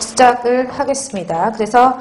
시작을 하겠습니다. 그래서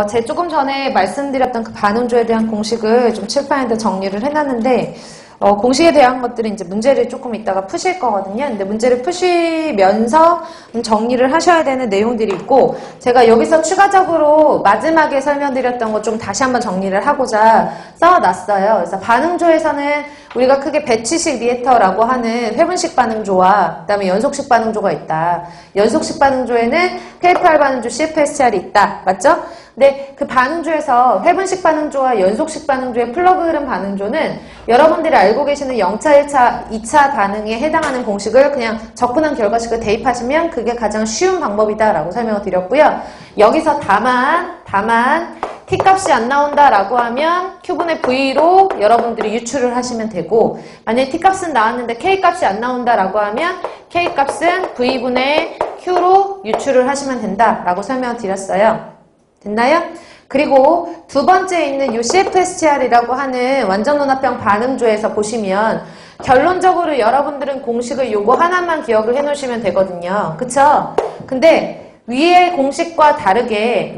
제가 조금 전에 말씀드렸던 그 반응조에 대한 공식을 좀 칠판에다 정리를 해놨는데 공식에 대한 것들은 이제 문제를 조금 이따가 푸실 거거든요. 근데 문제를 푸시면서 정리를 하셔야 되는 내용들이 있고, 제가 여기서 추가적으로 마지막에 설명드렸던 거 좀 다시 한번 정리를 하고자 써놨어요. 그래서 반응조에서는 우리가 크게 배치식 리액터라고 하는 회분식 반응조와 그다음에 연속식 반응조가 있다. 연속식 반응조에는 KPR 반응조, CFSR이 있다. 맞죠? 근데 그 반응조에서 회분식 반응조와 연속식 반응조의 플러그 흐름 반응조는 여러분들이 알고 계시는 0차, 1차, 2차 반응에 해당하는 공식을 그냥 접근한 결과식을 대입하시면 그게 가장 쉬운 방법이다라고 설명을 드렸고요. 여기서 다만 T값이 안 나온다라고 하면 Q분의 V로 여러분들이 유출을 하시면 되고, 만약에 T값은 나왔는데 K값이 안 나온다라고 하면 K값은 V분의 Q로 유출을 하시면 된다라고 설명을 드렸어요. 됐나요? 그리고 두 번째 있는 이 CFSR이라고 하는 완전논합형 반응조에서 보시면 결론적으로 여러분들은 공식을 요거 하나만 기억을 해 놓으시면 되거든요. 그쵸? 근데 위의 공식과 다르게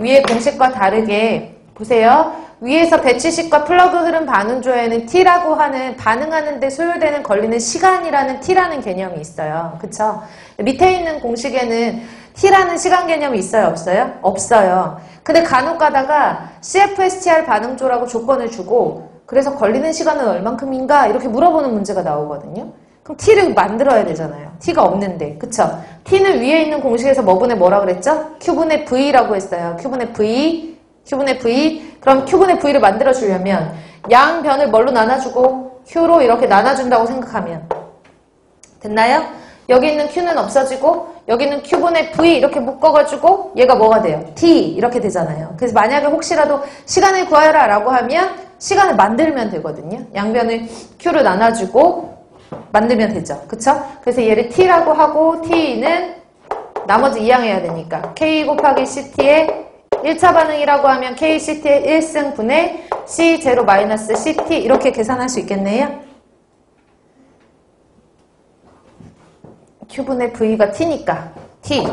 보세요. 위에서 배치식과 플러그 흐름 반응조에는 T라고 하는 반응하는 데 소요되는 걸리는 시간이라는 T라는 개념이 있어요. 그쵸? 밑에 있는 공식에는 T라는 시간 개념이 있어요? 없어요? 없어요. 근데 간혹 가다가 CFSTR 반응조라고 조건을 주고 그래서 걸리는 시간은 얼만큼인가 이렇게 물어보는 문제가 나오거든요. 그럼 T를 만들어야 되잖아요. T가 없는데. 그쵸? T는 위에 있는 공식에서 뭐분의 뭐라 그랬죠? Q분의 V라고 했어요. Q분의 V. 그럼 Q분의 V를 만들어주려면 양변을 뭘로 나눠주고 Q로 이렇게 나눠준다고 생각하면 됐나요? 여기 있는 Q는 없어지고 여기 있는 Q분의 V 이렇게 묶어가지고 얘가 뭐가 돼요? T 이렇게 되잖아요. 그래서 만약에 혹시라도 시간을 구하라 라고 하면 시간을 만들면 되거든요. 양변을 Q로 나눠주고 만들면 되죠. 그쵸? 그래서 얘를 T라고 하고 T는 나머지 이항해야 되니까 K 곱하기 CT의 1차 반응이라고 하면 KCT의 1승분의 C0-CT 이렇게 계산할 수 있겠네요. Q분의 V가 T니까 T.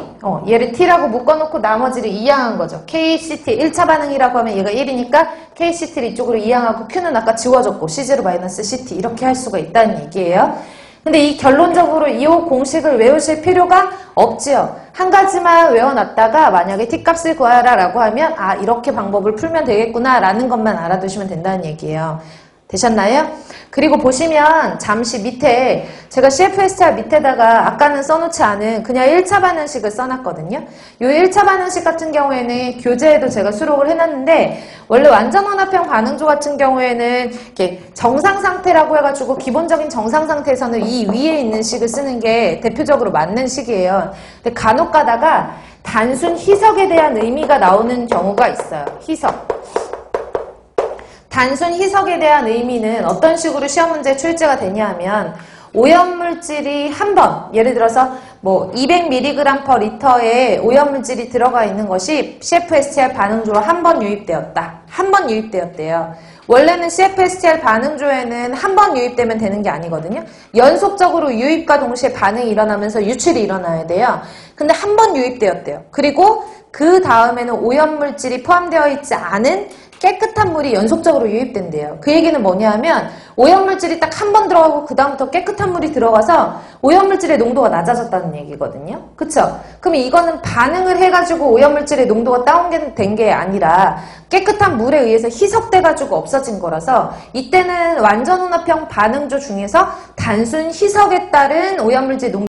얘를 T라고 묶어놓고 나머지를 이항한 거죠. KCT 1차 반응이라고 하면 얘가 1이니까 KCT를 이쪽으로 이항하고 Q는 아까 지워졌고 C0-CT 이렇게 할 수가 있다는 얘기예요. 근데 이 결론적으로 이 공식을 외우실 필요가 없지요. 한 가지만 외워놨다가 만약에 T값을 구하라 라고 하면 이렇게 방법을 풀면 되겠구나 라는 것만 알아두시면 된다는 얘기예요. 되셨나요? 그리고 보시면 잠시 밑에 제가 CFSR 밑에다가 아까는 써놓지 않은 그냥 1차 반응식을 써놨거든요. 이 1차 반응식 같은 경우에는 교재에도 제가 수록을 해놨는데 원래 완전논합형 반응조 같은 경우에는 이렇게 정상 상태라고 해가지고 기본적인 정상 상태에서는 이 위에 있는 식을 쓰는 게 대표적으로 맞는 식이에요. 근데 간혹 가다가 단순 희석에 대한 의미가 나오는 경우가 있어요. 희석. 단순 희석에 대한 의미는 어떤 식으로 시험 문제에 출제가 되냐 하면 오염물질이 한 번, 예를 들어서 뭐 200mg/L에 오염물질이 들어가 있는 것이 CFSTR 반응조로 한 번 유입되었다. 한 번 유입되었대요. 원래는 CFSTR 반응조에는 한 번 유입되면 되는 게 아니거든요. 연속적으로 유입과 동시에 반응이 일어나면서 유출이 일어나야 돼요. 근데 한 번 유입되었대요. 그리고 그 다음에는 오염물질이 포함되어 있지 않은 깨끗한 물이 연속적으로 유입된대요. 그 얘기는 뭐냐 하면 오염물질이 딱 한 번 들어가고 그 다음부터 깨끗한 물이 들어가서 오염물질의 농도가 낮아졌다는 얘기거든요. 그쵸? 그럼 이거는 반응을 해가지고 오염물질의 농도가 다운된 게 아니라 깨끗한 물에 의해서 희석돼가지고 없어진 거라서 이때는 완전논합형 반응조 중에서 단순 희석에 따른 오염물질 농도